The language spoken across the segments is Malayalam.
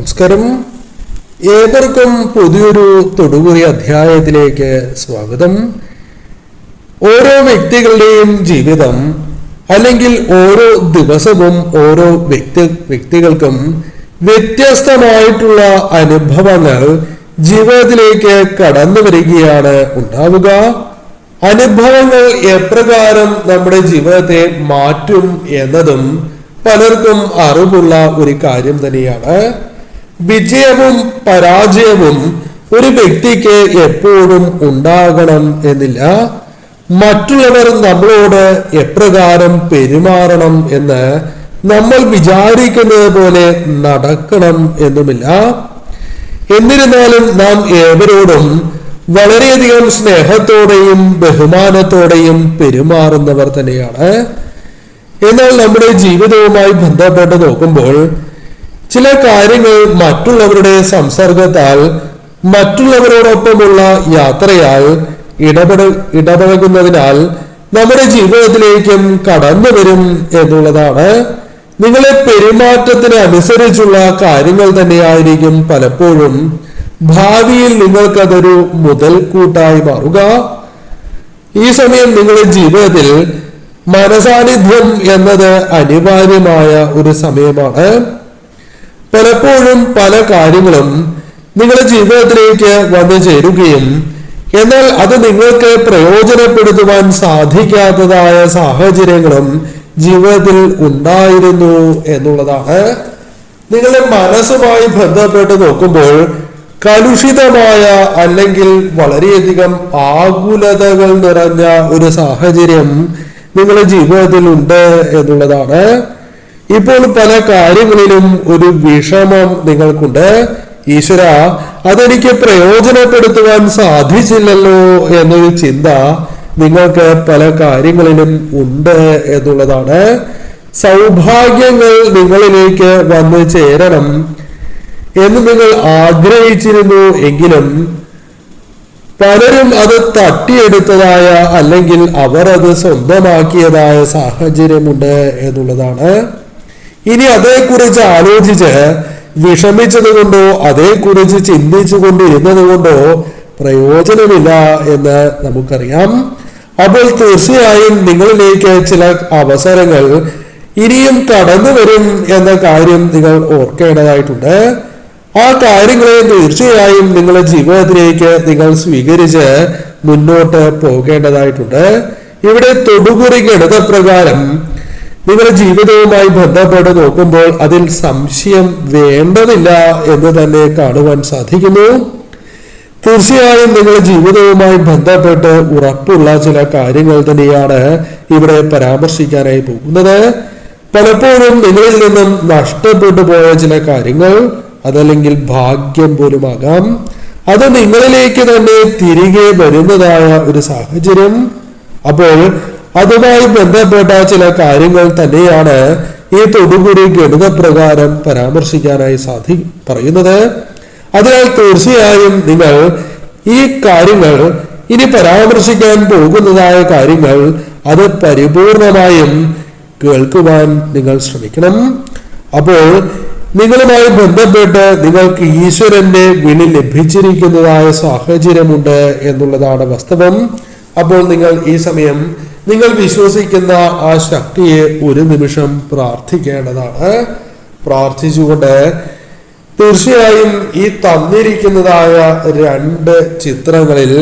നമസ്കാരം. ഏവർക്കും പുതിയൊരു തൊടുകുറി അധ്യായത്തിലേക്ക് സ്വാഗതം. ഓരോ വ്യക്തികളുടെയും ജീവിതം അല്ലെങ്കിൽ ഓരോ ദിവസവും ഓരോ വ്യക്തികൾക്കും വ്യത്യസ്തമായിട്ടുള്ള അനുഭവങ്ങൾ ജീവിതത്തിലേക്ക് കടന്നു വരികയാണ് ഉണ്ടാവുക. അനുഭവങ്ങൾ എപ്രകാരം നമ്മുടെ ജീവിതത്തെ മാറ്റും എന്നതും പലർക്കും അറിവുള്ള ഒരു കാര്യം തന്നെയാണ്. വിജയവും പരാജയവും ഒരു വ്യക്തിക്ക് എപ്പോഴും ഉണ്ടാകണം എന്നില്ല. മറ്റുള്ളവർ നമ്മളോട് എപ്രകാരം പെരുമാറണം എന്ന് നമ്മൾ വിചാരിക്കുന്നത് പോലെ നടക്കണം എന്നുമില്ല. എന്നിരുന്നാലും നാം ഏവരോടും വളരെയധികം സ്നേഹത്തോടെയും ബഹുമാനത്തോടെയും പെരുമാറുന്നവർ തന്നെയാണ്. എന്നാൽ നമ്മുടെ ജീവിതവുമായി ബന്ധപ്പെട്ട് നോക്കുമ്പോൾ ചില കാര്യങ്ങൾ മറ്റുള്ളവരുടെ സംസർഗത്താൽ, മറ്റുള്ളവരോടൊപ്പമുള്ള യാത്രയാൽ, ഇടപഴകുന്നതിനാൽ നമ്മുടെ ജീവിതത്തിലേക്കും കടന്നു വരും എന്നുള്ളതാണ്. നിങ്ങളെ പെരുമാറ്റത്തിന് അനുസരിച്ചുള്ള കാര്യങ്ങൾ തന്നെയായിരിക്കും പലപ്പോഴും ഭാവിയിൽ നിങ്ങൾക്കതൊരു മുതൽക്കൂട്ടായി മാറുക. ഈ സമയം നിങ്ങളുടെ ജീവിതത്തിൽ മനസാന്നിധ്യം എന്നത് അനിവാര്യമായ ഒരു സമയമാണ്. പലപ്പോഴും പല കാര്യങ്ങളും നിങ്ങളുടെ ജീവിതത്തിലേക്ക് വന്നു ചേരുകയും എന്നാൽ അത് നിങ്ങൾക്ക് പ്രയോജനപ്പെടുത്തുവാൻ സാധിക്കാത്തതായ സാഹചര്യങ്ങളും ജീവിതത്തിൽ ഉണ്ടായിരുന്നു എന്നുള്ളതാണ്. നിങ്ങളുടെ മനസ്സുമായി ബന്ധപ്പെട്ട് നോക്കുമ്പോൾ കലുഷിതമായ അല്ലെങ്കിൽ വളരെയധികം ആകുലതകൾ നിറഞ്ഞ ഒരു സാഹചര്യം നിങ്ങളുടെ ജീവിതത്തിൽ ഉണ്ട് എന്നുള്ളതാണ്. ഇപ്പോൾ പല കാര്യങ്ങളിലും ഒരു വിഷമം നിങ്ങൾക്കുണ്ട്. ഈശ്വര, അതെനിക്ക് പ്രയോജനപ്പെടുത്തുവാൻ സാധിച്ചില്ലല്ലോ എന്നൊരു ചിന്ത നിങ്ങൾക്ക് പല കാര്യങ്ങളിലും ഉണ്ട് എന്നുള്ളതാണ്. സൗഭാഗ്യങ്ങൾ നിങ്ങളിലേക്ക് വന്നു ചേരണം എന്ന് നിങ്ങൾ ആഗ്രഹിച്ചിരുന്നു എങ്കിലും പലരും അത് തട്ടിയെടുത്തതായ അല്ലെങ്കിൽ അവർ അത് സ്വന്തമാക്കിയതായ സാഹചര്യമുണ്ട് എന്നുള്ളതാണ്. ഇനി അതേക്കുറിച്ച് ആലോചിച്ച് വിഷമിച്ചത് കൊണ്ടോ അതേക്കുറിച്ച് ചിന്തിച്ചു കൊണ്ടിരുന്നത് കൊണ്ടോ പ്രയോജനമില്ല എന്ന് നമുക്കറിയാം. അപ്പോൾ തീർച്ചയായും നിങ്ങളിലേക്ക് ചില അവസരങ്ങൾ ഇനിയും കടന്നു വരും എന്ന കാര്യം നിങ്ങൾ ഓർക്കേണ്ടതായിട്ടുണ്ട്. ആ കാര്യങ്ങളെ തീർച്ചയായും നിങ്ങളുടെ ജീവിതത്തിലേക്ക് നിങ്ങൾ സ്വീകരിച്ച് മുന്നോട്ട് പോകേണ്ടതായിട്ടുണ്ട്. ഇവിടെ തൊടുകുറി ഗണിതപ്രകാരം നിങ്ങളുടെ ജീവിതവുമായി ബന്ധപ്പെട്ട് നോക്കുമ്പോൾ അതിൽ സംശയം വേണ്ടതില്ല എന്ന് തന്നെ കാണുവാൻ സാധിക്കുന്നു. തീർച്ചയായും നിങ്ങളുടെ ജീവിതവുമായി ബന്ധപ്പെട്ട് ഉറപ്പുള്ള ചില കാര്യങ്ങൾ തന്നെയാണ് ഇവിടെ പരാമർശിക്കാനായി പോകുന്നത്. പലപ്പോഴും നിങ്ങളിൽ നിന്നും നഷ്ടപ്പെട്ടു പോയ ചില കാര്യങ്ങൾ, അതല്ലെങ്കിൽ ഭാഗ്യം പോലുമാകാം, അത് നിങ്ങളിലേക്ക് തന്നെ തിരികെ വരുന്നതായ ഒരു സാഹചര്യം. അപ്പോൾ അതുമായി ബന്ധപ്പെട്ട ചില കാര്യങ്ങൾ തന്നെയാണ് ഈ തൊടുകുറി ഗണിതപ്രകാരം പരാമർശിക്കാനായി പറയുന്നത്. അതിനാൽ തീർച്ചയായും നിങ്ങൾ ഈ കാര്യങ്ങൾ, ഇനി പരാമർശിക്കാൻ പോകുന്നതായ കാര്യങ്ങൾ, അത് പരിപൂർണമായും കേൾക്കുവാൻ നിങ്ങൾ ശ്രമിക്കണം. അപ്പോൾ നിങ്ങളുമായി ബന്ധപ്പെട്ട് നിങ്ങൾക്ക് ഈശ്വരന്റെ വിളി ലഭിച്ചിരിക്കുന്നതായ സാഹചര്യമുണ്ട് എന്നുള്ളതാണ് വാസ്തവം. അപ്പോൾ നിങ്ങൾ ഈ സമയം നിങ്ങൾ വിശ്വസിക്കുന്ന ആ ശക്തിയെ ഒരു നിമിഷം പ്രാർത്ഥിക്കേണ്ടതാണ്. പ്രാർത്ഥിച്ചുകൊണ്ട് തീർച്ചയായും ഈ തന്നിരിക്കുന്നതായ 2 ചിത്രങ്ങളിൽ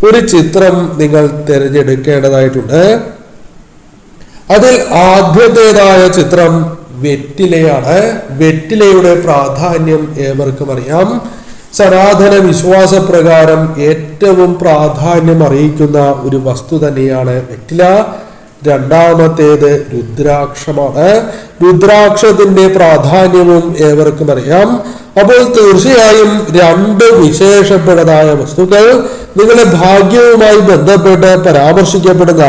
ഒരു ചിത്രം നിങ്ങൾ തിരഞ്ഞെടുക്കേണ്ടതായിട്ടുണ്ട്. അതിൽ ആദ്യത്തേതായ ചിത്രം വെറ്റിലയാണ്. വെറ്റിലയുടെ പ്രാധാന്യം ഏവർക്കും അറിയാം. സനാതന വിശ്വാസപ്രകാരം ഏറ്റവും പ്രാധാന്യം അറിയിക്കുന്ന ഒരു വസ്തു തന്നെയാണ് വെറ്റില. രണ്ടാമത്തേത് രുദ്രാക്ഷമാണ്. രുദ്രാക്ഷത്തിന്റെ പ്രാധാന്യവും ഏവർക്കും അറിയാം. അപ്പോൾ തീർച്ചയായും 2 വിശേഷപ്പെട്ടതായ വസ്തുക്കൾ നിങ്ങളുടെ ഭാഗ്യവുമായി ബന്ധപ്പെട്ട് പരാമർശിക്കപ്പെടുന്ന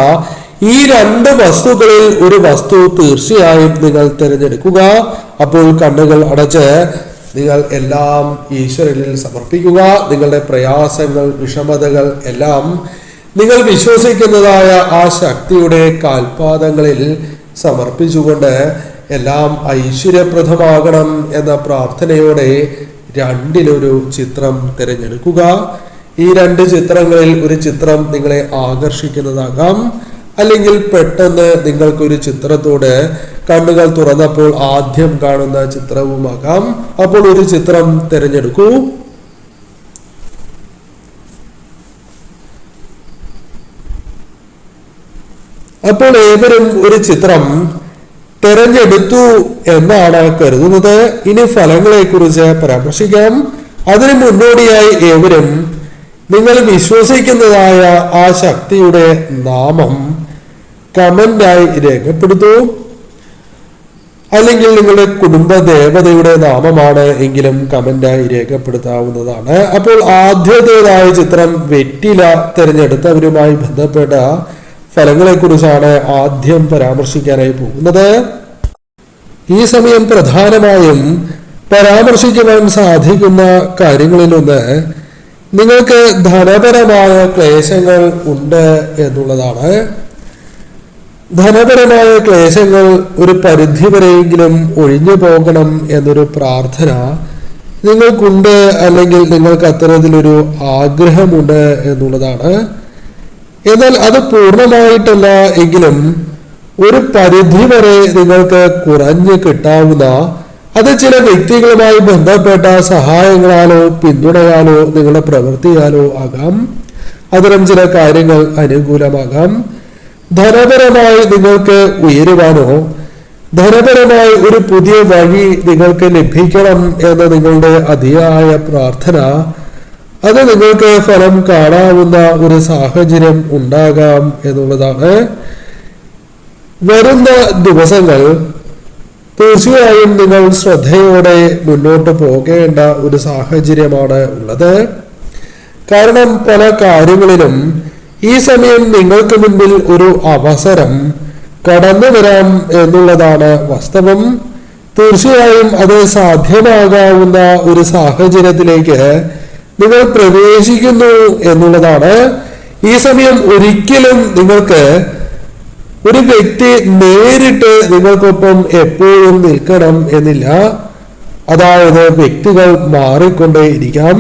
ഈ 2 വസ്തുക്കളിൽ ഒരു വസ്തു തീർച്ചയായും നിങ്ങൾ തിരഞ്ഞെടുക്കുക. അപ്പോൾ കണ്ണുകൾ അടച്ച് നിങ്ങൾ എല്ലാം ഈശ്വരനിൽ സമർപ്പിക്കുക. നിങ്ങളുടെ പ്രയാസങ്ങൾ, വിഷമതകൾ എല്ലാം നിങ്ങൾ വിശ്വസിക്കുന്നതായ ആ ശക്തിയുടെ കാൽപാദങ്ങളിൽ സമർപ്പിച്ചുകൊണ്ട് എല്ലാം ഐശ്വര്യപ്രദമാകണം എന്ന പ്രാർത്ഥനയോടെ രണ്ടിലൊരു ചിത്രം തിരഞ്ഞെടുക്കുക. ഈ രണ്ട് ചിത്രങ്ങളിൽ ഒരു ചിത്രം നിങ്ങളെ ആകർഷിക്കുന്നതാകാം, അല്ലെങ്കിൽ പെട്ടെന്ന് നിങ്ങൾക്കൊരു ചിത്രത്തോട് കണ്ണുകൾ തുറന്നപ്പോൾ ആദ്യം കാണുന്ന ചിത്രവുമാകാം. അപ്പോൾ ഒരു ചിത്രം തിരഞ്ഞെടുക്കൂ. അപ്പോൾ ഏവരും ഒരു ചിത്രം തിരഞ്ഞെടുത്തു എന്നാണ് കരുതുന്നത്. ഇനി ഫലങ്ങളെ കുറിച്ച് പരാമർശിക്കാം. അതിനു മുന്നോടിയായി ഏവരും നിങ്ങൾ വിശ്വസിക്കുന്നതായ ആ ശക്തിയുടെ നാമം കമന്റായി രേഖപ്പെടുത്തൂ. അല്ലെങ്കിൽ നിങ്ങളുടെ കുടുംബ ദേവതയുടെ നാമമാണ് എങ്കിലും കമന്റായി രേഖപ്പെടുത്താവുന്നതാണ്. അപ്പോൾ ആദ്യത്തേതായ ചിത്രം വെറ്റില തിരഞ്ഞെടുത്തവരുമായി ബന്ധപ്പെട്ട ഫലങ്ങളെ കുറിച്ചാണ് ആദ്യം പരാമർശിക്കാനായി പോകുന്നത്. ഈ സമയം പ്രധാനമായും പരാമർശിക്കുവാൻ സാധിക്കുന്ന കാര്യങ്ങളിലൊന്ന് നിങ്ങൾക്ക് ധനപരമായ ക്ലേശങ്ങൾ ഉണ്ട് എന്നുള്ളതാണ്. ധനപരമായ ക്ലേശങ്ങൾ ഒരു പരിധിവരെയെങ്കിലും ഒഴിഞ്ഞു പോകണം എന്നൊരു പ്രാർത്ഥന നിങ്ങൾക്കുണ്ട്, അല്ലെങ്കിൽ നിങ്ങൾക്ക് അത്തരത്തിലൊരു ആഗ്രഹമുണ്ട് എന്നുള്ളതാണ്. എന്നാൽ അത് പൂർണ്ണമായിട്ടല്ല എങ്കിലും ഒരു പരിധി വരെ നിങ്ങൾക്ക് കുറഞ്ഞു കിട്ടാവുന്ന, അത് ചില വ്യക്തികളുമായി ബന്ധപ്പെട്ട സഹായങ്ങളാലോ പിന്തുണയാലോ നിങ്ങളുടെ പ്രവൃത്തിയാലോ ആകാം. അത്തരം ചില കാര്യങ്ങൾ അനുകൂലമാകാം. ധനപരമായി നിങ്ങൾക്ക് ഉയരുവാനോ ധനപരമായി ഒരു പുതിയ വഴി നിങ്ങൾക്ക് ലഭിക്കണം എന്ന നിങ്ങളുടെ അതിയായ പ്രാർത്ഥന, അത് നിങ്ങൾക്ക് ഫലം കാണാവുന്ന ഒരു സാഹചര്യം ഉണ്ടാകാം എന്നുള്ളതാണ്. വരുന്ന ദിവസങ്ങൾ തീർച്ചയായും നിങ്ങൾ ശ്രദ്ധയോടെ മുന്നോട്ട് പോകേണ്ട ഒരു സാഹചര്യമാണ് ഉള്ളത്. കാരണം പല കാര്യങ്ങളിലും ഈ സമയം നിങ്ങൾക്ക് മുൻപിൽ ഒരു അവസരം കടന്നു വരാം എന്നുള്ളതാണ് വാസ്തവം. തീർച്ചയായും അത് സാധ്യമാകാവുന്ന ഒരു സാഹചര്യത്തിലേക്ക് നിങ്ങൾ പ്രവേശിക്കുന്നു എന്നുള്ളതാണ്. ഈ സമയം ഒരിക്കലും നിങ്ങൾക്ക് ഒരു വ്യക്തി നേരിട്ട് നിങ്ങൾക്കൊപ്പം എപ്പോഴും നിൽക്കണം എന്നില്ല. അതായത് വ്യക്തികൾ മാറിക്കൊണ്ടേയിരിക്കാം.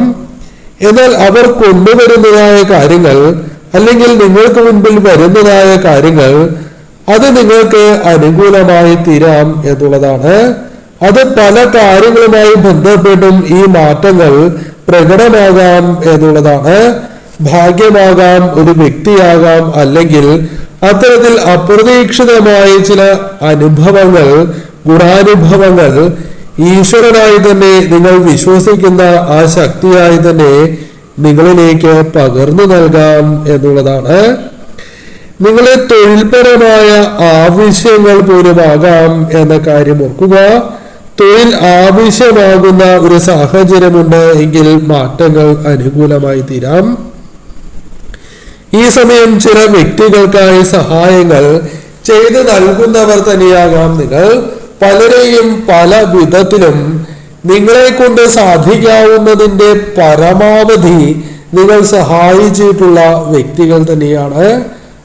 എന്നാൽ അവർ കൊണ്ടുവരുന്നതായ കാര്യങ്ങൾ, അല്ലെങ്കിൽ നിങ്ങൾക്ക് മുൻപിൽ വരുന്നതായ കാര്യങ്ങൾ, അത് നിങ്ങൾക്ക് അനുകൂലമായി തീരാം എന്നുള്ളതാണ്. അത് പല കാര്യങ്ങളുമായി ബന്ധപ്പെട്ടും ഈ മാറ്റങ്ങൾ പ്രകടമാകാം എന്നുള്ളതാണ്. ഭാഗ്യമാകാം, ഒരു വ്യക്തിയാകാം, അല്ലെങ്കിൽ അത്തരത്തിൽ അപ്രതീക്ഷിതമായ ചില അനുഭവങ്ങൾ, ഗുണാനുഭവങ്ങൾ ഈശ്വരനായി തന്നെ നിങ്ങൾ വിശ്വസിക്കുന്ന ആ ശക്തിയായി തന്നെ നിങ്ങളിലേക്ക് പകർന്നു നൽകാം എന്നുള്ളതാണ്. നിങ്ങളെ തൊഴിൽപരമായ ആവശ്യങ്ങൾ പോലും ആകാം എന്ന കാര്യം ഓർക്കുക. തൊഴിൽ ആവശ്യമാകുന്ന ഒരു സാഹചര്യമുണ്ട് എങ്കിൽ മാറ്റങ്ങൾ അനുകൂലമായി തീരാം. ഈ സമയം ചില വ്യക്തികൾക്കായി സഹായങ്ങൾ ചെയ്തു നൽകുന്നവർ തന്നെയാകാം നിങ്ങൾ. പലരെയും പല വിധത്തിലും നിങ്ങളെ കൊണ്ട് സാധിക്കാവുന്നതിന്റെ പരമാവധി നിങ്ങൾ സഹായിച്ചിട്ടുള്ള വ്യക്തികൾ തന്നെയാണ്.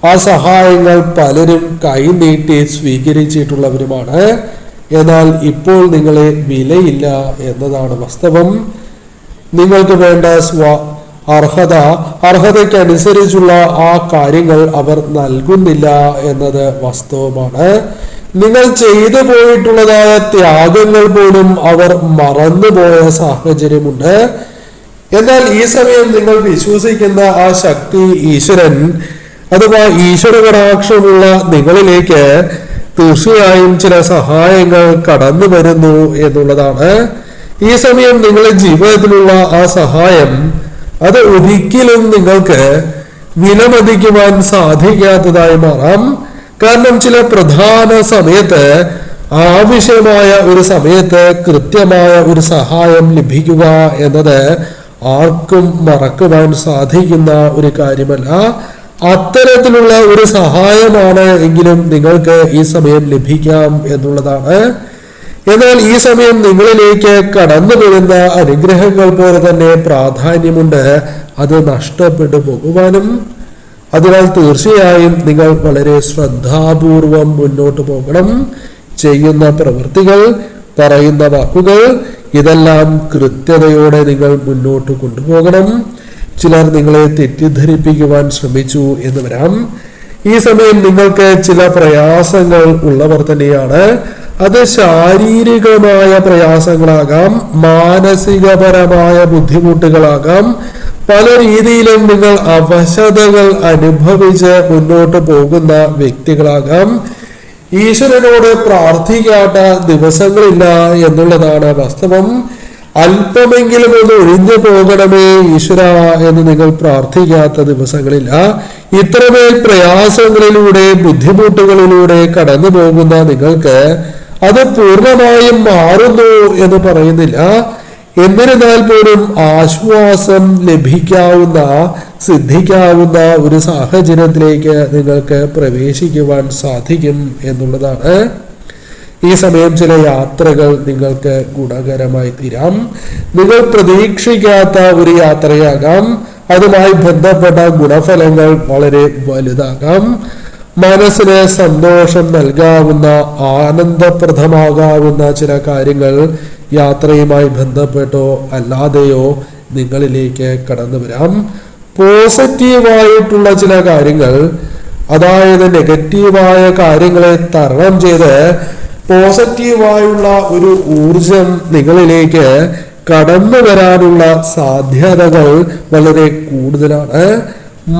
ആ സഹായങ്ങൾ പലരും കൈനീട്ടി സ്വീകരിച്ചിട്ടുള്ളവരുമാണ്. എന്നാൽ ഇപ്പോൾ നിങ്ങളെ വിലയില്ല എന്നതാണ് വാസ്തവം. നിങ്ങൾക്ക് വേണ്ട അർഹതയ്ക്കനുസരിച്ചുള്ള ആ കാര്യങ്ങൾ അവർ നൽകുന്നില്ല എന്നത് വാസ്തവമാണ്. നിങ്ങൾ ചെയ്തു പോയിട്ടുള്ളതായ ത്യാഗങ്ങൾ പോലും അവർ മറന്നുപോയ സാഹചര്യമുണ്ട്. എന്നാൽ ഈ സമയം നിങ്ങൾ വിശ്വസിക്കുന്ന ആ ശക്തി ഈശ്വരൻ അഥവാ ഈശ്വര കടാക്ഷമുള്ള നിങ്ങളിലേക്ക് തീർച്ചയായും ചില സഹായങ്ങൾ കടന്നു വരുന്നു എന്നുള്ളതാണ്. ഈ സമയം നിങ്ങളുടെ ജീവിതത്തിലുള്ള ആ സഹായം അത് ഒരിക്കലും നിങ്ങൾക്ക് വിലമതിക്കുവാൻ സാധിക്കാത്തതായി മാറാം. കാരണം ചില പ്രധാന സമയത്ത്, ആവശ്യമായ ഒരു സമയത്ത് കൃത്യമായ ഒരു സഹായം ലഭിക്കുക എന്നത് ആർക്കും മറക്കുവാൻ സാധിക്കുന്ന ഒരു കാര്യമല്ല. അത്തരത്തിലുള്ള ഒരു സഹായമാണ് എങ്കിലും നിങ്ങൾക്ക് ഈ സമയം ലഭിക്കാം എന്നുള്ളതാണ്. എന്നാൽ ഈ സമയം നിങ്ങളിലേക്ക് കടന്നു വരുന്ന അനുഗ്രഹങ്ങൾ പോലെ തന്നെ പ്രാധാന്യമുണ്ട് അത് നഷ്ടപ്പെട്ടു പോകുവാനും. അതിനാൽ തീർച്ചയായും നിങ്ങൾ വളരെ ശ്രദ്ധാപൂർവം മുന്നോട്ട് പോകണം. ചെയ്യുന്ന പ്രവൃത്തികൾ, പറയുന്ന വാക്കുകൾ, ഇതെല്ലാം കൃത്യതയോടെ നിങ്ങൾ മുന്നോട്ട് കൊണ്ടുപോകണം. ചിലർ നിങ്ങളെ തെറ്റിദ്ധരിപ്പിക്കുവാൻ ശ്രമിച്ചു എന്ന് വരാം. ഈ സമയം നിങ്ങൾക്ക് ചില പ്രയാസങ്ങൾ ഉള്ളവർ തന്നെയാണ്. അത് ശാരീരികമായ പ്രയാസങ്ങളാകാം, മാനസികപരമായ ബുദ്ധിമുട്ടുകളാകാം. പല രീതിയിലും നിങ്ങൾ അവശതകൾ അനുഭവിച്ച് മുന്നോട്ട് പോകുന്ന വ്യക്തികളാകാം. ഈശ്വരനോട് പ്രാർത്ഥിക്കാത്ത ദിവസങ്ങളില്ല എന്നുള്ളതാണ് വാസ്തവം. അല്പമെങ്കിലും ഒന്ന് ഒഴിഞ്ഞു പോകണമേ ഈശ്വര എന്ന് നിങ്ങൾ പ്രാർത്ഥിക്കാത്ത ദിവസങ്ങളില്ല. ഇത്രമേൽ പ്രയാസങ്ങളിലൂടെ, ബുദ്ധിമുട്ടുകളിലൂടെ കടന്നു പോകുന്ന നിങ്ങൾക്ക് അത് പൂർണ്ണമായും മാറുന്നു എന്ന് പറയുന്നില്ല. എന്നിരുന്നാൽ പോലും ആശ്വാസം ലഭിക്കാവുന്ന, സിദ്ധിക്കാവുന്ന ഒരു സാഹചര്യത്തിലേക്ക് നിങ്ങൾക്ക് പ്രവേശിക്കുവാൻ സാധിക്കും എന്നുള്ളതാണ്. ഈ സമയം ചില യാത്രകൾ നിങ്ങൾക്ക് ഗുണകരമായി തീരാം. നിങ്ങൾ പ്രതീക്ഷിക്കാത്ത ഒരു യാത്രയാകാം. അതുമായി ബന്ധപ്പെട്ട ഗുണഫലങ്ങൾ വളരെ വലുതാകാം. മനസ്സിന് സന്തോഷം നൽകാവുന്ന, ആനന്ദപ്രദമാകാവുന്ന ചില കാര്യങ്ങൾ യാത്രയുമായി ബന്ധപ്പെട്ടോ അല്ലാതെയോ നിങ്ങളിലേക്ക് കടന്നു വരാം. പോസിറ്റീവായിട്ടുള്ള ചില കാര്യങ്ങൾ, അതായത് നെഗറ്റീവായ കാര്യങ്ങളെ തരണം ചെയ്ത് പോസിറ്റീവായുള്ള ഒരു ഊർജം നിങ്ങളിലേക്ക് കടന്നു വരാനുള്ള സാധ്യതകൾ വളരെ കൂടുതലാണ്.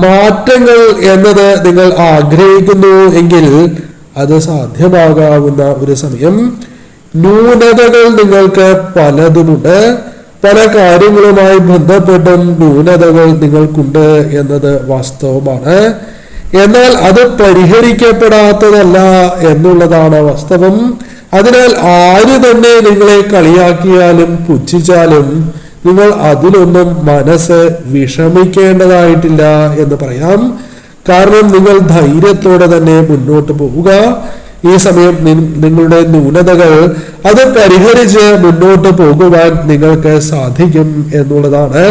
മാറ്റങ്ങൾ എന്നത് നിങ്ങൾ ആഗ്രഹിക്കുന്നു എങ്കിൽ അത് സാധ്യമാകാവുന്ന ഒരു സമയം. ന്യൂനതകൾ നിങ്ങൾക്ക് പലതുമുണ്ട്. പല കാര്യങ്ങളുമായി ബന്ധപ്പെട്ടും ന്യൂനതകൾ നിങ്ങൾക്കുണ്ട് എന്നത് വാസ്തവമാണ്. എന്നാൽ അത് പരിഹരിക്കപ്പെടാത്തതല്ല എന്നുള്ളതാണ് വാസ്തവം. അതിനാൽ ആര് തന്നെ നിങ്ങളെ കളിയാക്കിയാലും പുച്ഛിച്ചാലും നിങ്ങൾ അതിലൊന്നും മനസ്സ് വിഷമിക്കേണ്ടതായിട്ടില്ല എന്ന് പറയാം. കാരണം നിങ്ങൾ ധൈര്യത്തോടെ തന്നെ മുന്നോട്ട് പോവുക. ഈ സമയം നിങ്ങളുടെ ന്യൂനതകൾ അത് പരിഹരിച്ച് മുന്നോട്ട് പോകുവാൻ നിങ്ങൾക്ക് സാധിക്കും എന്നുള്ളതാണ്.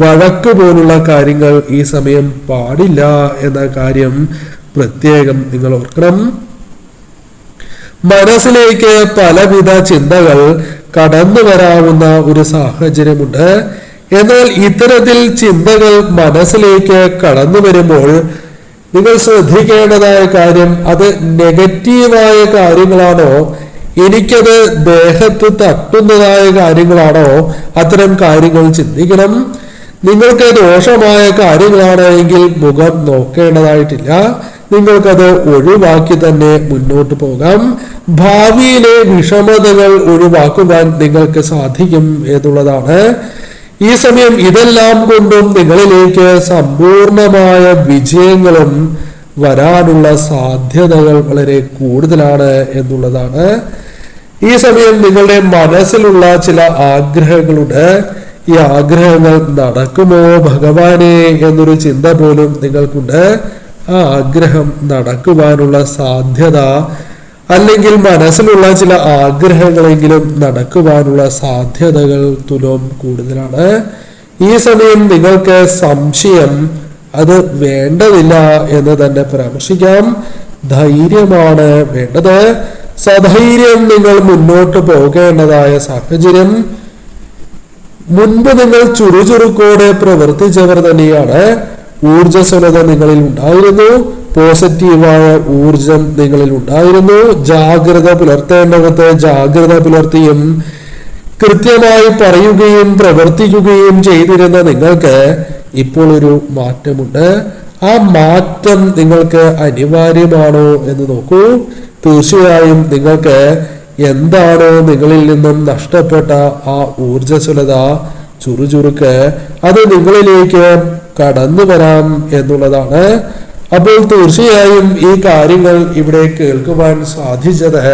വഴക്ക് പോലുള്ള കാര്യങ്ങൾ ഈ സമയം പാടില്ല എന്ന കാര്യം പ്രത്യേകം നിങ്ങൾ ഓർക്കണം. മനസ്സിലേക്ക് പലവിധ ചിന്തകൾ കടന്നു വരാവുന്ന ഒരു സാഹചര്യമുണ്ട്. എന്നാൽ ഇത്തരത്തിൽ ചിന്തകൾ മനസ്സിലേക്ക് കടന്നു വരുമ്പോൾ നിങ്ങൾ ശ്രദ്ധിക്കേണ്ടതായ കാര്യം, അത് നെഗറ്റീവായ കാര്യങ്ങളാണോ, എനിക്കത് ദേഹത്ത് തട്ടുന്നതായ കാര്യങ്ങളാണോ, അത്തരം കാര്യങ്ങൾ ചിന്തിക്കണം. നിങ്ങൾക്ക് ദോഷമായ കാര്യങ്ങളാണ് എങ്കിൽ മുഖം നോക്കേണ്ടതായിട്ടില്ല. നിങ്ങൾക്കത് ഒഴിവാക്കി തന്നെ മുന്നോട്ട് പോകാം. ഭാവിയിലെ വിഷമതകൾ ഒഴിവാക്കുവാൻ നിങ്ങൾക്ക് സാധിക്കും എന്നുള്ളതാണ്. ഈ സമയം ഇതെല്ലാം കൊണ്ടും നിങ്ങളിലേക്ക് സമ്പൂർണമായ വിജയങ്ങളും വരാനുള്ള സാധ്യതകൾ വളരെ കൂടുതലാണ് എന്നുള്ളതാണ്. ഈ സമയം നിങ്ങളുടെ മനസ്സിലുള്ള ചില ആഗ്രഹങ്ങളുണ്ട്. ഈ ആഗ്രഹങ്ങൾ നടക്കുമോ ഭഗവാനെ എന്നൊരു ചിന്ത പോലും നിങ്ങൾക്കുണ്ട്. ആ ആഗ്രഹം നടക്കുവാനുള്ള സാധ്യത, അല്ലെങ്കിൽ മനസ്സിലുള്ള ചില ആഗ്രഹങ്ങളെങ്കിലും നടക്കുവാനുള്ള സാധ്യതകൾ തുലോം കൂടുതലാണ്. ഈ സമയം നിങ്ങൾക്ക് സംശയം അത് വേണ്ടതില്ല എന്ന് തന്നെ പരാമർശിക്കാം. ധൈര്യമാണ് വേണ്ടത്. സധൈര്യം നിങ്ങൾ മുന്നോട്ട് പോകേണ്ടതായ സാഹചര്യം. മുൻപ് നിങ്ങൾ ചുറുചുറുക്കോടെ പ്രവർത്തിച്ചവർ തന്നെയാണ്. ഊർജസ്വലത നിങ്ങളിൽ ഉണ്ടായിരുന്നു. പോസിറ്റീവായ ഊർജം നിങ്ങളിൽ ഉണ്ടായിരുന്നു. ജാഗ്രത പുലർത്തേണ്ടവത്ത് ജാഗ്രത പുലർത്തിയും കൃത്യമായി പറയുകയും പ്രവർത്തിക്കുകയും ചെയ്തിരുന്ന നിങ്ങൾക്ക് ഇപ്പോൾ ഒരു മാറ്റമുണ്ട്. ആ മാറ്റം നിങ്ങൾക്ക് അനിവാര്യമാണോ എന്ന് നോക്കൂ. തീർച്ചയായും നിങ്ങൾക്ക് എന്താണോ നിങ്ങളിൽ നിന്നും നഷ്ടപ്പെട്ട ആ ഊർജസ്വലത, ചുറുചുറുക്ക്, അത് നിങ്ങളിലേക്ക് കടന്നു വരാം എന്നുള്ളതാണ്. അപ്പോൾ തീർച്ചയായും ഈ കാര്യങ്ങൾ ഇവിടെ കേൾക്കുവാൻ സാധിച്ചത്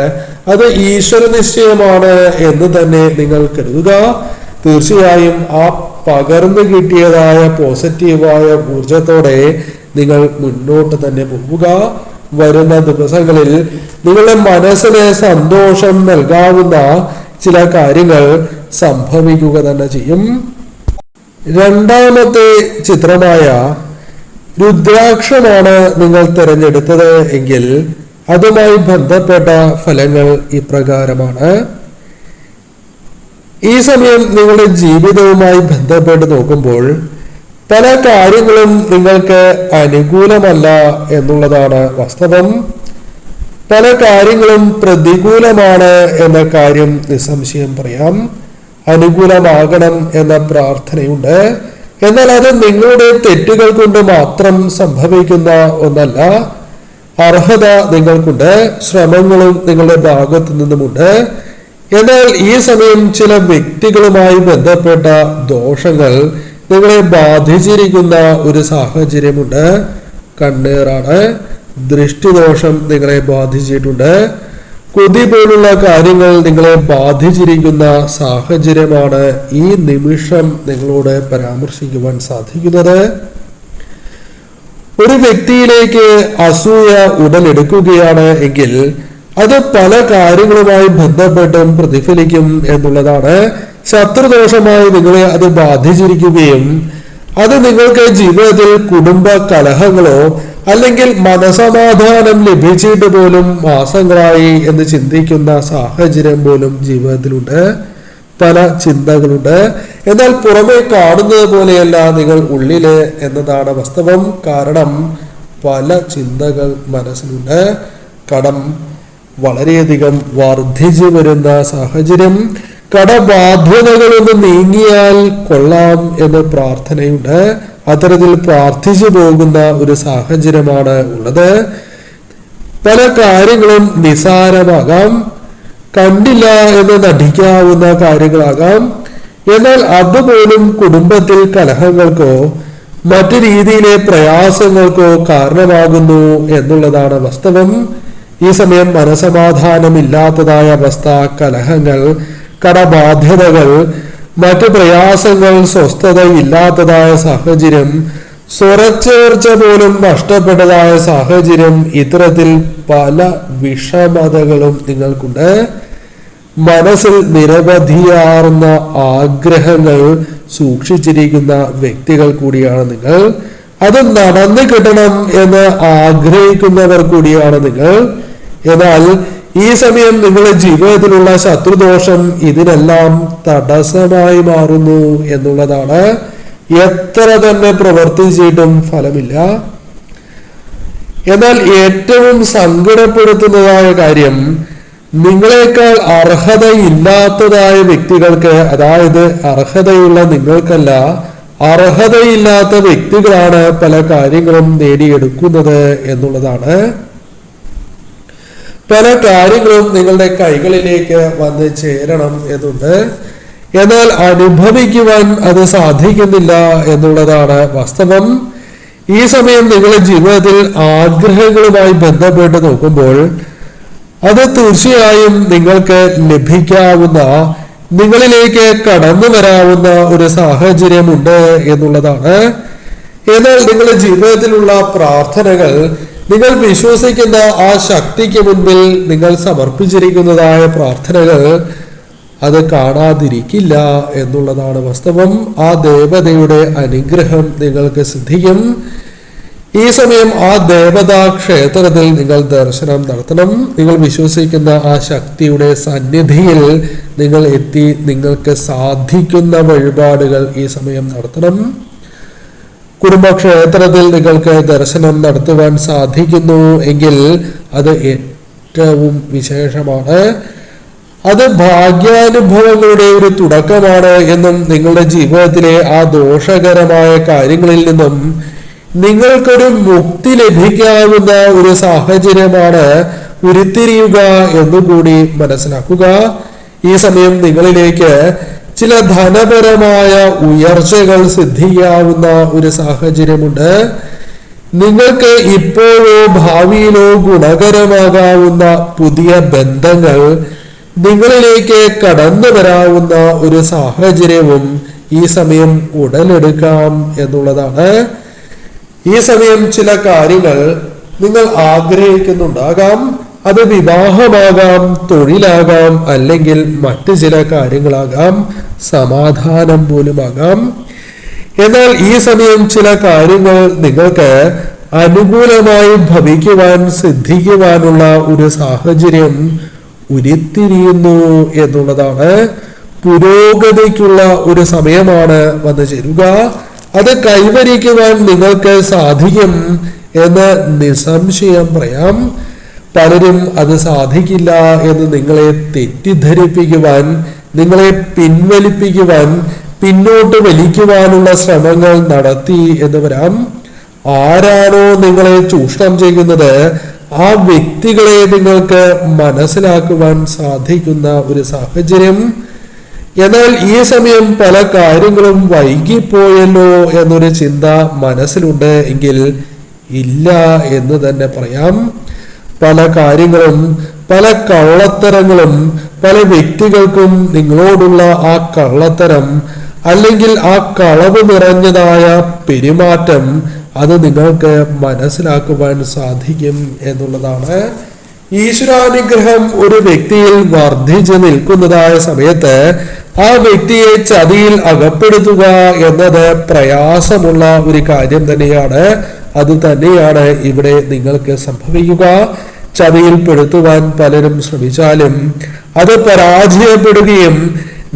അത് ഈശ്വര നിശ്ചയമാണ് എന്ന് തന്നെ നിങ്ങൾ കരുതുക. തീർച്ചയായും ആ പകർന്നു കിട്ടിയതായ പോസിറ്റീവായ ഊർജത്തോടെ നിങ്ങൾ മുന്നോട്ട് തന്നെ പോവുക. വരുന്ന ദിവസങ്ങളിൽ നിങ്ങളുടെ മനസ്സിന് സന്തോഷം നൽകാവുന്ന ചില കാര്യങ്ങൾ സംഭവിക്കുക തന്നെ ചെയ്യും. രണ്ടാമത്തെ ചിത്രമായ രുദ്രാക്ഷമാണ് നിങ്ങൾ തിരഞ്ഞെടുത്തത് എങ്കിൽ അതുമായി ബന്ധപ്പെട്ട ഫലങ്ങൾ ഇപ്രകാരമാണ്. ഈ സമയം നിങ്ങളുടെ ജീവിതവുമായി ബന്ധപ്പെട്ട് നോക്കുമ്പോൾ പല കാര്യങ്ങളും നിങ്ങൾക്ക് അനുകൂലമല്ല എന്നുള്ളതാണ് വാസ്തവം. പല കാര്യങ്ങളും പ്രതികൂലമാണ് എന്ന കാര്യം നിസ്സംശയം പറയാം. അനുകൂലമാകണം എന്ന പ്രാർത്ഥനയുണ്ട്. എന്നാൽ അത് നിങ്ങളുടെ തെറ്റുകൾ കൊണ്ട് മാത്രം സംഭവിക്കുന്ന ഒന്നല്ല. അർഹത നിങ്ങൾക്കുണ്ട്, ശ്രമങ്ങളും നിങ്ങളുടെ ഭാഗത്തു നിന്നുമുണ്ട്. എന്നാൽ ഈ സമയം ചില വ്യക്തികളുമായി ബന്ധപ്പെട്ട ദോഷങ്ങൾ നിങ്ങളെ ബാധിച്ചിരിക്കുന്ന ഒരു സാഹചര്യമുണ്ട്. കണ്ണേറാണ്, ദൃഷ്ടിദോഷം നിങ്ങളെ ബാധിച്ചിട്ടുണ്ട്. കൊതി പോലുള്ള കാര്യങ്ങൾ നിങ്ങളെ ബാധിച്ചിരിക്കുന്ന സാഹചര്യമാണ് ഈ നിമിഷം നിങ്ങളോട് പരാമർശിക്കുവാൻ സാധിക്കുന്നത്. ഒരു വ്യക്തിയിലേക്ക് അസൂയ ഉടലെടുക്കുകയാണ് എങ്കിൽ അത് പല കാര്യങ്ങളുമായി ബന്ധപ്പെട്ടും പ്രതിഫലിക്കും എന്നുള്ളതാണ്. ശത്രുദോഷമായി നിങ്ങളെ അത് ബാധിച്ചിരിക്കുകയും അത് നിങ്ങൾക്ക് ജീവിതത്തിൽ കുടുംബ കലഹങ്ങളോ അല്ലെങ്കിൽ മനസമാധാനം ലഭിച്ചിട്ട് പോലും മാസങ്ങളായി എന്ന് ചിന്തിക്കുന്ന സാഹചര്യം പോലും ജീവിതത്തിലുണ്ട്. പല ചിന്തകളുണ്ട്. എന്നാൽ പുറമെ കാണുന്നത് പോലെയല്ല നിങ്ങൾ ഉള്ളില് എന്നതാണ് വാസ്തവം. കാരണം പല ചിന്തകൾ മനസ്സിലുണ്ട്. കടം വളരെയധികം വർദ്ധിച്ചു വരുന്ന സാഹചര്യം, കടബാധ്യതകളൊന്ന് നീങ്ങിയാൽ കൊള്ളാം എന്ന് പ്രാർത്ഥനയുണ്ട്. അത്തരത്തിൽ പ്രാർത്ഥിച്ചു പോകുന്ന ഒരു സാഹചര്യമാണ് ഉള്ളത്. പല കാര്യങ്ങളും നിസാരമാകാം, കണ്ടില്ല എന്ന് നടിക്കാവുന്ന കാര്യങ്ങളാകാം. എന്നാൽ അതുപോലും കുടുംബത്തിൽ കലഹങ്ങൾക്കോ മറ്റു രീതിയിലെ പ്രയാസങ്ങൾക്കോ കാരണമാകുന്നു എന്നുള്ളതാണ് വാസ്തവം. ഈ സമയം മനസമാധാനമില്ലാത്തതായ അവസ്ഥ, കലഹങ്ങൾ, കടബാധ്യതകൾ, മറ്റു പ്രയാസങ്ങൾ, സ്വസ്ഥതയില്ലാത്തതായ സാഹചര്യം, സ്വരച്ചേർച്ച പോലും നഷ്ടപ്പെട്ടതായ സാഹചര്യം, ഇത്തരത്തിൽ പല വിഷമതകളും നിങ്ങൾക്കുണ്ട്. മനസ്സിൽ നിരവധിയാർന്ന ആഗ്രഹങ്ങൾ സൂക്ഷിച്ചിരിക്കുന്ന വ്യക്തികൾ കൂടിയാണ് നിങ്ങൾ. അത് നടന്നു കിട്ടണം എന്ന് ആഗ്രഹിക്കുന്നവർ കൂടിയാണ് നിങ്ങൾ. എന്നാൽ ഈ സമയം നിങ്ങളുടെ ജീവിതത്തിലുള്ള ശത്രുദോഷം ഇതിനെല്ലാം തടസ്സമായി മാറുന്നു എന്നുള്ളതാണ്. എത്ര തന്നെ പ്രവർത്തിച്ചിട്ടും ഫലമില്ല. എന്നാൽ ഏറ്റവും സങ്കടപ്പെടുത്തുന്നതായ കാര്യം, നിങ്ങളെക്കാൾ അർഹതയില്ലാത്തതായ വ്യക്തികൾക്ക്, അതായത് അർഹതയുള്ള നിങ്ങൾക്കല്ല, അർഹതയില്ലാത്ത വ്യക്തികളാണ് പല കാര്യങ്ങളും നേടിയെടുക്കുന്നത് എന്നുള്ളതാണ്. പല കാര്യങ്ങളും നിങ്ങളുടെ കൈകളിലേക്ക് വന്ന് ചേരണം എന്നുണ്ട്. എന്നാൽ അനുഭവിക്കുവാൻ അത് സാധിക്കുന്നില്ല എന്നുള്ളതാണ് വാസ്തവം. ഈ സമയം നിങ്ങളുടെ ജീവിതത്തിൽ ആഗ്രഹങ്ങളുമായി ബന്ധപ്പെട്ട് നോക്കുമ്പോൾ അത് തീർച്ചയായും നിങ്ങൾക്ക് ലഭിക്കാവുന്ന, നിങ്ങളിലേക്ക് കടന്നു വരാവുന്ന ഒരു സാഹചര്യമുണ്ട് എന്നുള്ളതാണ്. എന്നാൽ നിങ്ങളുടെ ജീവിതത്തിലുള്ള പ്രാർത്ഥനകൾ, നിങ്ങൾ വിശ്വസിക്കുന്ന ആ ശക്തിക്ക് മുൻപിൽ നിങ്ങൾ സമർപ്പിച്ചിരിക്കുന്നതായ പ്രാർത്ഥനകൾ അത് കാണാതിരിക്കില്ല എന്നുള്ളതാണ് വാസ്തവം. ആ ദേവതയുടെ അനുഗ്രഹം നിങ്ങൾക്ക് സിദ്ധിക്കും. ഈ സമയം ആ ദേവതാ ക്ഷേത്രത്തിൽ നിങ്ങൾ ദർശനം നടത്തണം. നിങ്ങൾ വിശ്വസിക്കുന്ന ആ ശക്തിയുടെ സന്നിധിയിൽ നിങ്ങൾ എത്തി നിങ്ങൾക്ക് സാധിക്കുന്ന വഴിപാടുകൾ ഈ സമയം നടത്തണം. കുടുംബക്ഷേത്രത്തിൽ നിങ്ങൾക്ക് ദർശനം നടത്തുവാൻ സാധിക്കുന്നു എങ്കിൽ അത് ഏറ്റവും വിശേഷമാണ്. അത് ഭാഗ്യാനുഭവങ്ങളുടെ ഒരു തുടക്കമാണ് എന്നും നിങ്ങളുടെ ജീവിതത്തിലെ ആ ദോഷകരമായ കാര്യങ്ങളിൽ നിന്നും നിങ്ങൾക്കൊരു മുക്തി ലഭിക്കാവുന്ന ഒരു സാഹചര്യമാണ് ഉരുത്തിരിയുക എന്നുകൂടി മനസ്സിലാക്കുക. ഈ സമയം നിങ്ങളിലേക്ക് ചില ധനപരമായ ഉയർച്ചകൾ സിദ്ധിക്കാവുന്ന ഒരു സാഹചര്യമുണ്ട്. നിങ്ങൾക്ക് ഇപ്പോഴോ ഭാവിയിലോ ഗുണകരമാകാവുന്ന പുതിയ ബന്ധങ്ങൾ നിങ്ങളിലേക്ക് കടന്നു വരാവുന്ന ഒരു സാഹചര്യവും ഈ സമയം ഉടലെടുക്കാം എന്നുള്ളതാണ്. ഈ സമയം ചില കാര്യങ്ങൾ നിങ്ങൾ ആഗ്രഹിക്കുന്നുണ്ടാകാം. അത് വിവാഹമാകാം, തൊഴിലാകാം, അല്ലെങ്കിൽ മറ്റു ചില കാര്യങ്ങളാകാം, സമാധാനം പോലുമാകാം. എന്നാൽ ഈ സമയം ചില കാര്യങ്ങൾ നിങ്ങൾക്ക് അനുകൂലമായി ഭവിക്കുവാൻ സിദ്ധിക്കുവാനുള്ള ഒരു സാഹചര്യം ഉരുത്തിരിയുന്നു എന്നുള്ളതാണ്. പുരോഗതിക്കുള്ള ഒരു സമയമാണ് വന്നു ചേരുക. അത് കൈവരിക്കുവാൻ നിങ്ങൾക്ക് സാധിക്കും എന്ന് നിസ്സംശയം പറയാം. പലരും അത് സാധിക്കില്ല എന്ന് നിങ്ങളെ തെറ്റിദ്ധരിപ്പിക്കുവാൻ, നിങ്ങളെ പിൻവലിപ്പിക്കുവാൻ, പിന്നോട്ട് വലിക്കുവാനുള്ള ശ്രമങ്ങൾ നടത്തി എന്ന് വരാം. ആരാണോ നിങ്ങളെ ചൂഷണം ചെയ്യുന്നത് ആ വ്യക്തികളെ നിങ്ങൾക്ക് മനസ്സിലാക്കുവാൻ സാധിക്കുന്ന ഒരു സാഹചര്യം. എന്നാൽ ഈ സമയം പല കാര്യങ്ങളും വൈകിപ്പോയല്ലോ എന്നൊരു ചിന്ത മനസ്സിലുണ്ട് എങ്കിൽ ഇല്ല എന്ന് തന്നെ പറയാം. പല കാര്യങ്ങളും, പല കള്ളത്തരങ്ങളും, പല വ്യക്തികൾക്കും നിങ്ങളോടുള്ള ആ കള്ളത്തരം അല്ലെങ്കിൽ ആ കളവ് നിറഞ്ഞതായ പെരുമാറ്റം അത് നിങ്ങൾക്ക് മനസ്സിലാക്കുവാൻ സാധിക്കും എന്നുള്ളതാണ്. ഈശ്വരാനുഗ്രഹം ഒരു വ്യക്തിയിൽ വർദ്ധിച്ചു നിൽക്കുന്നതായ സമയത്ത് ആ വ്യക്തിയെ ചതിയിൽ അകപ്പെടുത്തുക എന്നത് പ്രയാസമുള്ള ഒരു കാര്യം തന്നെയാണ്. അത് തന്നെയാണ് ഇവിടെ നിങ്ങൾക്ക് സംഭവിക്കുക. ചതിയിൽപ്പെടുത്തുവാൻ പലരും ശ്രമിച്ചാലും അത് പരാജയപ്പെടുകയും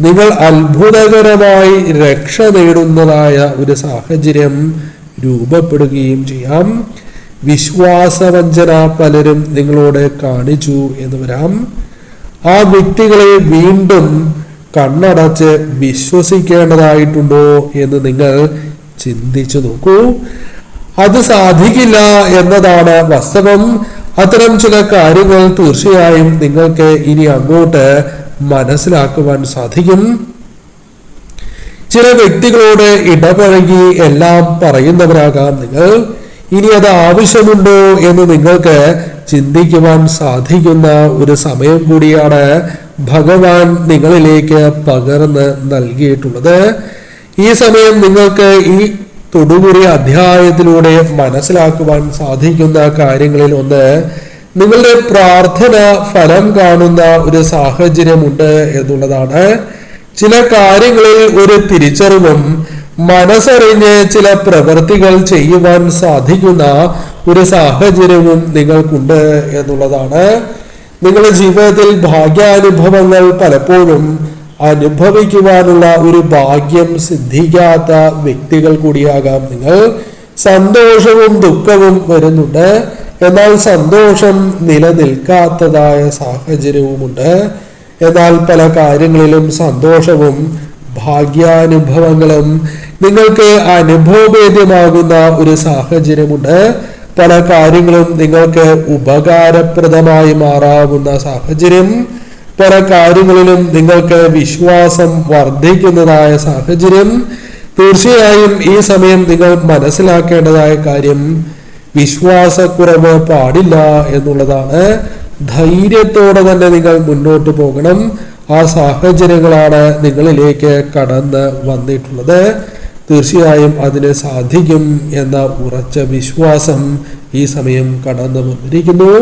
നിങ്ങൾ അത്ഭുതകരമായി രക്ഷ നേടുന്നതായ ഒരു സാഹചര്യം രൂപപ്പെടുകയും ചെയ്യാം. വിശ്വാസവഞ്ചന പലരും നിങ്ങളോട് കാണിച്ചു എന്ന് വരാം. ആ വ്യക്തികളെ വീണ്ടും കണ്ണടച്ച് വിശ്വസിക്കേണ്ടതായിട്ടുണ്ടോ എന്ന് നിങ്ങൾ ചിന്തിച്ചു നോക്കൂ. അത് സാധിക്കില്ല എന്നതാണ് വാസ്തവം. അത്തരം ചില കാര്യങ്ങൾ തീർച്ചയായും നിങ്ങൾക്ക് ഇനി അങ്ങോട്ട് മനസ്സിലാക്കുവാൻ സാധിക്കും. ചില വ്യക്തികളോട് ഇടപഴകി എല്ലാം പറയുന്നവരാകാം നിങ്ങൾ. ഇനി അത് ആവശ്യമുണ്ടോ എന്ന് നിങ്ങൾക്ക് ചിന്തിക്കുവാൻ സാധിക്കുന്ന ഒരു സമയം കൂടിയാണ് ഭഗവാൻ നിങ്ങളിലേക്ക് പകർന്ന് നൽകിയിട്ടുള്ളത്. ഈ സമയം നിങ്ങൾക്ക് ഈ തൊടുകുറി അധ്യായത്തിലൂടെ മനസ്സിലാക്കുവാൻ സാധിക്കുന്ന കാര്യങ്ങളിൽ ഒന്ന്, നിങ്ങളുടെ പ്രാർത്ഥന ഫലം കാണുന്ന ഒരു സാഹചര്യമുണ്ട് എന്നുള്ളതാണ്. ചില കാര്യങ്ങളിൽ ഒരു തിരിച്ചറിവും മനസ്സറിഞ്ഞ് ചില പ്രവൃത്തികൾ ചെയ്യുവാൻ സാധിക്കുന്ന ഒരു സാഹചര്യവും നിങ്ങൾക്കുണ്ട് എന്നുള്ളതാണ്. നിങ്ങളുടെ ജീവിതത്തിൽ ഭാഗ്യാനുഭവങ്ങൾ പലപ്പോഴും അനുഭവിക്കുവാനുള്ള ഒരു ഭാഗ്യം സിദ്ധിക്കാത്ത വ്യക്തികൾ കൂടിയാകാം നിങ്ങൾ. സന്തോഷവും ദുഃഖവും വരുന്നുണ്ട്, എന്നാൽ സന്തോഷം നിലനിൽക്കാത്തതായ സാഹചര്യവുമുണ്ട്. എന്നാൽ പല കാര്യങ്ങളിലും സന്തോഷവും ഭാഗ്യാനുഭവങ്ങളും നിങ്ങൾക്ക് അനുഭവവേദ്യമാകുന്ന ഒരു സാഹചര്യമുണ്ട്. പല കാര്യങ്ങളും നിങ്ങൾക്ക് ഉപകാരപ്രദമായി മാറാവുന്ന സാഹചര്യം, പല കാര്യങ്ങളിലും നിങ്ങൾക്ക് വിശ്വാസം വർദ്ധിക്കുന്നതായ സാഹചര്യം. തീർച്ചയായും ഈ സമയം നിങ്ങൾ മനസ്സിലാക്കേണ്ടതായ കാര്യം വിശ്വാസക്കുറവ് പാടില്ല എന്നുള്ളതാണ്. ധൈര്യത്തോടെ തന്നെ നിങ്ങൾ മുന്നോട്ട് പോകണം. ആ സാഹചര്യങ്ങളാണ് നിങ്ങളിലേക്ക് കടന്ന് വന്നിട്ടുള്ളത്. തീർച്ചയായും അതിന് സാധിക്കും എന്ന ഉറച്ച വിശ്വാസം ഈ സമയം കടന്നു വന്നിരിക്കുന്നു.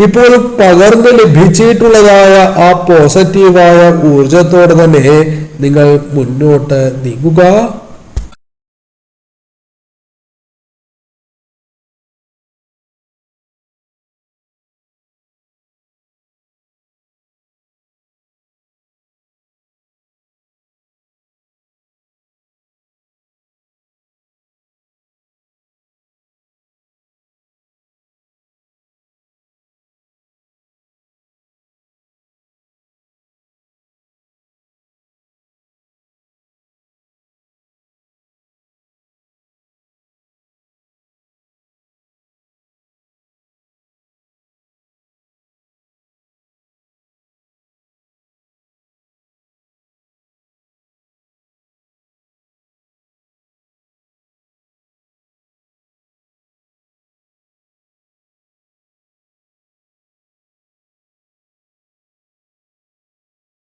ഇപ്പോൾ പകർന്ന് ലഭിച്ചിട്ടുള്ളതായ ആ പോസിറ്റീവായ ഊർജത്തോടെ തന്നെ നിങ്ങൾ മുന്നോട്ട് നീങ്ങുക.